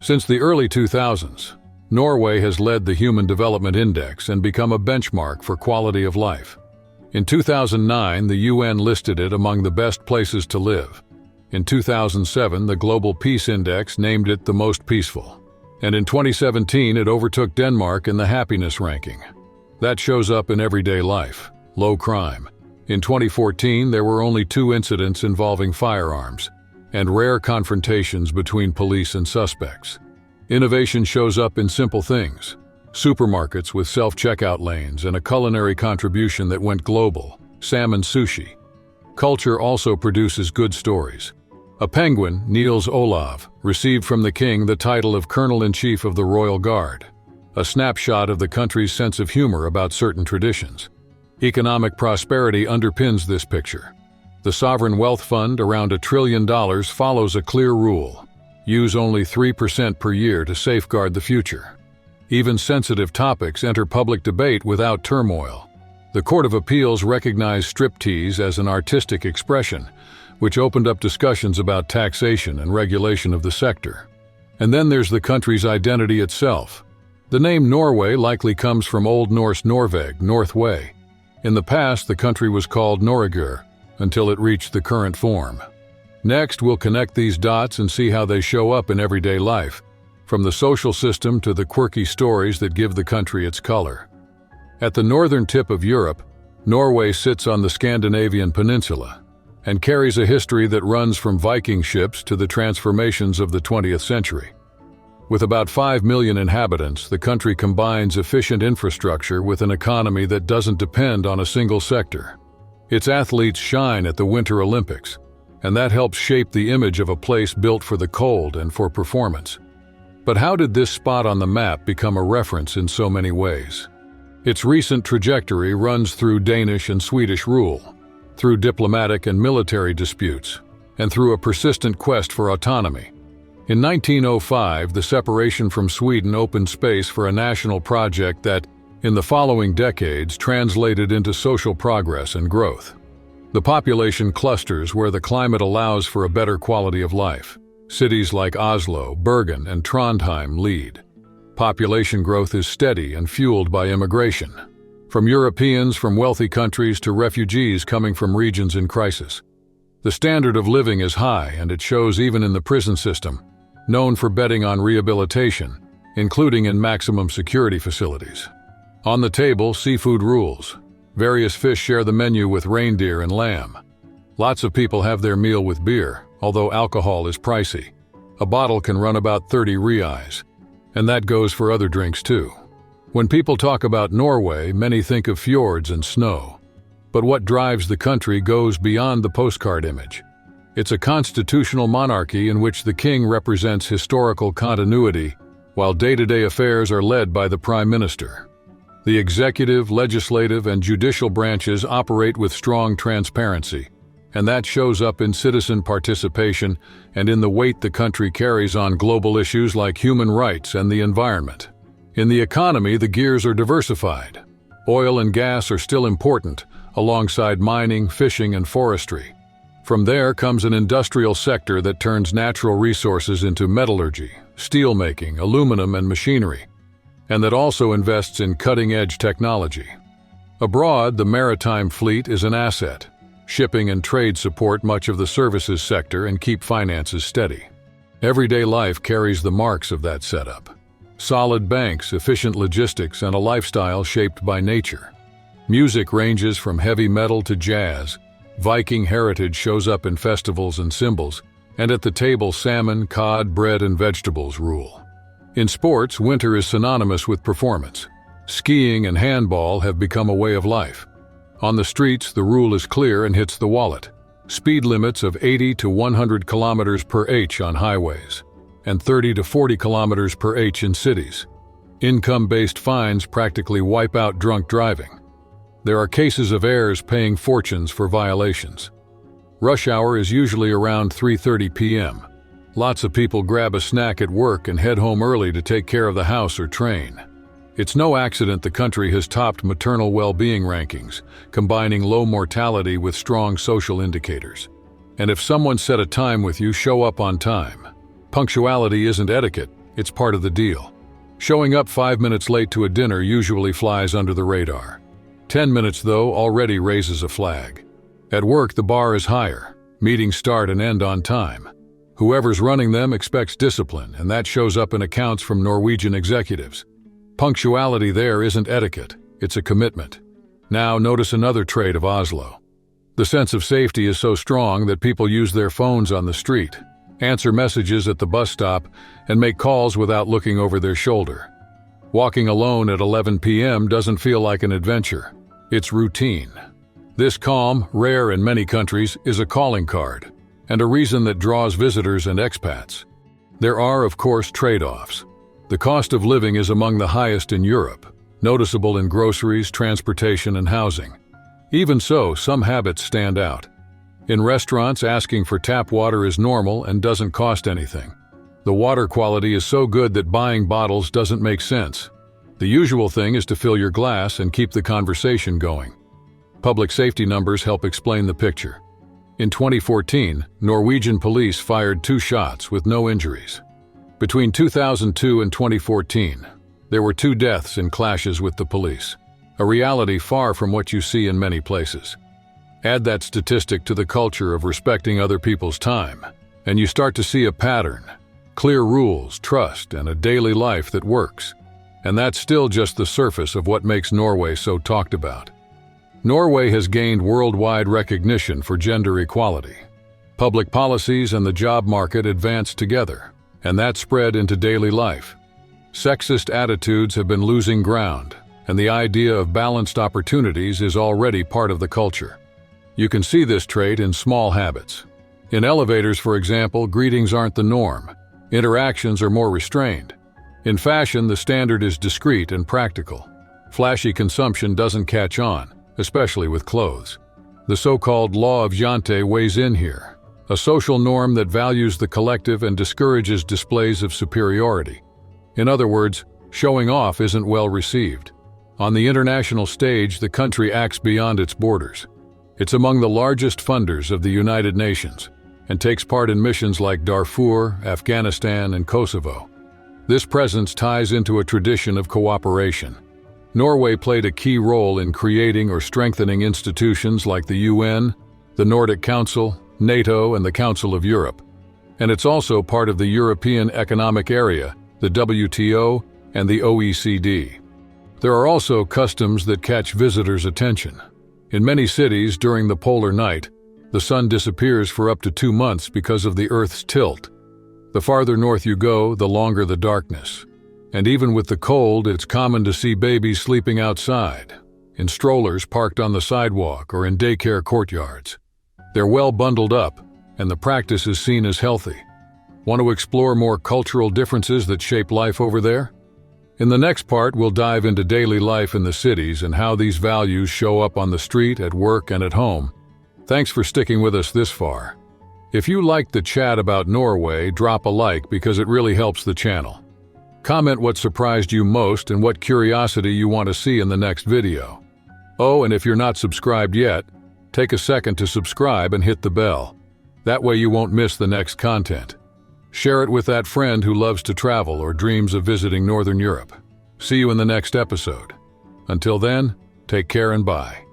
Since the early 2000s, Norway has led the Human Development Index and become a benchmark for quality of life. In 2009, the UN listed it among the best places to live. In 2007, the Global Peace Index named it the most peaceful. And in 2017, it overtook Denmark in the happiness ranking. That shows up in everyday life: low crime. In 2014, there were only 2 incidents involving firearms, and rare confrontations between police and suspects. Innovation shows up in simple things: supermarkets with self-checkout lanes and a culinary contribution that went global: salmon sushi. Culture also produces good stories. A penguin, Niels Olav, received from the king the title of Colonel-in-Chief of the Royal Guard, a snapshot of the country's sense of humor about certain traditions. Economic prosperity underpins this picture. The Sovereign Wealth Fund, around $1 trillion, follows a clear rule: use only 3% per year to safeguard the future. Even sensitive topics enter public debate without turmoil. The Court of Appeals recognized striptease as an artistic expression, which opened up discussions about taxation and regulation of the sector. And then there's the country's identity itself. The name Norway likely comes from Old Norse Norveg, Northway. In the past, the country was called Noregur, until it reached the current form. Next, we'll connect these dots and see how they show up in everyday life, from the social system to the quirky stories that give the country its color. At the northern tip of Europe, Norway sits on the Scandinavian peninsula and carries a history that runs from Viking ships to the transformations of the 20th century. With about 5 million inhabitants, the country combines efficient infrastructure with an economy that doesn't depend on a single sector. Its athletes shine at the Winter Olympics, and that helps shape the image of a place built for the cold and for performance. But how did this spot on the map become a reference in so many ways? Its recent trajectory runs through Danish and Swedish rule, through diplomatic and military disputes, and through a persistent quest for autonomy. In 1905, the separation from Sweden opened space for a national project that, in the following decades, translated into social progress and growth. The population clusters where the climate allows for a better quality of life. Cities like Oslo, Bergen, and Trondheim lead. Population growth is steady and fueled by immigration, from Europeans from wealthy countries to refugees coming from regions in crisis. The standard of living is high, and it shows even in the prison system, known for betting on rehabilitation, including in maximum security facilities. On the table, seafood rules. Various fish share the menu with reindeer and lamb. Lots of people have their meal with beer, although alcohol is pricey. A bottle can run about 30 reais, and that goes for other drinks too. When people talk about Norway, many think of fjords and snow. But what drives the country goes beyond the postcard image. It's a constitutional monarchy in which the king represents historical continuity, while day-to-day affairs are led by the prime minister. The executive, legislative, and judicial branches operate with strong transparency, and that shows up in citizen participation and in the weight the country carries on global issues like human rights and the environment. In the economy, the gears are diversified. Oil and gas are still important, alongside mining, fishing, and forestry. From there comes an industrial sector that turns natural resources into metallurgy, steelmaking, aluminum, and machinery, and that also invests in cutting-edge technology. Abroad, the maritime fleet is an asset. Shipping and trade support much of the services sector and keep finances steady. Everyday life carries the marks of that setup. Solid banks, efficient logistics, and a lifestyle shaped by nature. Music ranges from heavy metal to jazz. Viking heritage shows up in festivals and symbols, and at the table salmon, cod, bread, and vegetables rule. In sports, winter is synonymous with performance. Skiing and handball have become a way of life. On the streets, the rule is clear and hits the wallet. Speed limits of 80 to 100 kilometers per h on highways, and 30 to 40 kilometers per h in cities. Income-based fines practically wipe out drunk driving. There are cases of heirs paying fortunes for violations. Rush hour is usually around 3:30 p.m. Lots of people grab a snack at work and head home early to take care of the house or train. It's no accident the country has topped maternal well-being rankings, combining low mortality with strong social indicators. And if someone set a time with you, show up on time. Punctuality isn't etiquette, It's part of the deal. Showing up 5 minutes late to a dinner usually flies under the radar. 10 minutes, though, already raises a flag. At work, the bar is higher. Meetings start and end on time. Whoever's running them expects discipline, and that shows up in accounts from Norwegian executives. Punctuality there isn't etiquette, it's a commitment. Now notice another trait of Oslo. The sense of safety is so strong that people use their phones on the street, answer messages at the bus stop, and make calls without looking over their shoulder. Walking alone at 11 p.m. doesn't feel like an adventure. It's routine. This calm, rare in many countries, is a calling card, and a reason that draws visitors and expats. There are, of course, trade-offs. The cost of living is among the highest in Europe, noticeable in groceries, transportation, and housing. Even so, some habits stand out. In restaurants, asking for tap water is normal and doesn't cost anything. The water quality is so good that buying bottles doesn't make sense. The usual thing is to fill your glass and keep the conversation going. Public safety numbers help explain the picture. In 2014, Norwegian police fired 2 shots with no injuries. Between 2002 and 2014, there were 2 deaths in clashes with the police, a reality far from what you see in many places. Add that statistic to the culture of respecting other people's time, and you start to see a pattern: clear rules, trust, and a daily life that works. And that's still just the surface of what makes Norway so talked about. Norway has gained worldwide recognition for gender equality. Public policies and the job market advanced together, and that spread into daily life. Sexist attitudes have been losing ground, and the idea of balanced opportunities is already part of the culture. You can see this trait in small habits. In elevators, for example, greetings aren't the norm. Interactions are more restrained. In fashion, the standard is discreet and practical. Flashy consumption doesn't catch on, especially with clothes. The so-called law of Jante weighs in here, a social norm that values the collective and discourages displays of superiority. In other words, showing off isn't well received. On the international stage, the country acts beyond its borders. It's among the largest funders of the United Nations and takes part in missions like Darfur, Afghanistan, and Kosovo. This presence ties into a tradition of cooperation. Norway played a key role in creating or strengthening institutions like the UN, the Nordic Council, NATO, and the Council of Europe. And it's also part of the European Economic Area, the WTO, and the OECD. There are also customs that catch visitors' attention. In many cities, during the polar night, the sun disappears for up to 2 months because of the Earth's tilt. The farther north you go, the longer the darkness. And even with the cold, it's common to see babies sleeping outside, in strollers parked on the sidewalk or in daycare courtyards. They're well bundled up, and the practice is seen as healthy. Want to explore more cultural differences that shape life over there? In the next part, we'll dive into daily life in the cities and how these values show up on the street, at work, and at home. Thanks for sticking with us this far. If you liked the chat about Norway, drop a like because it really helps the channel. Comment what surprised you most and what curiosity you want to see in the next video. Oh, and if you're not subscribed yet, take a second to subscribe and hit the bell. That way you won't miss the next content. Share it with that friend who loves to travel or dreams of visiting Northern Europe. See you in the next episode. Until then, take care and bye.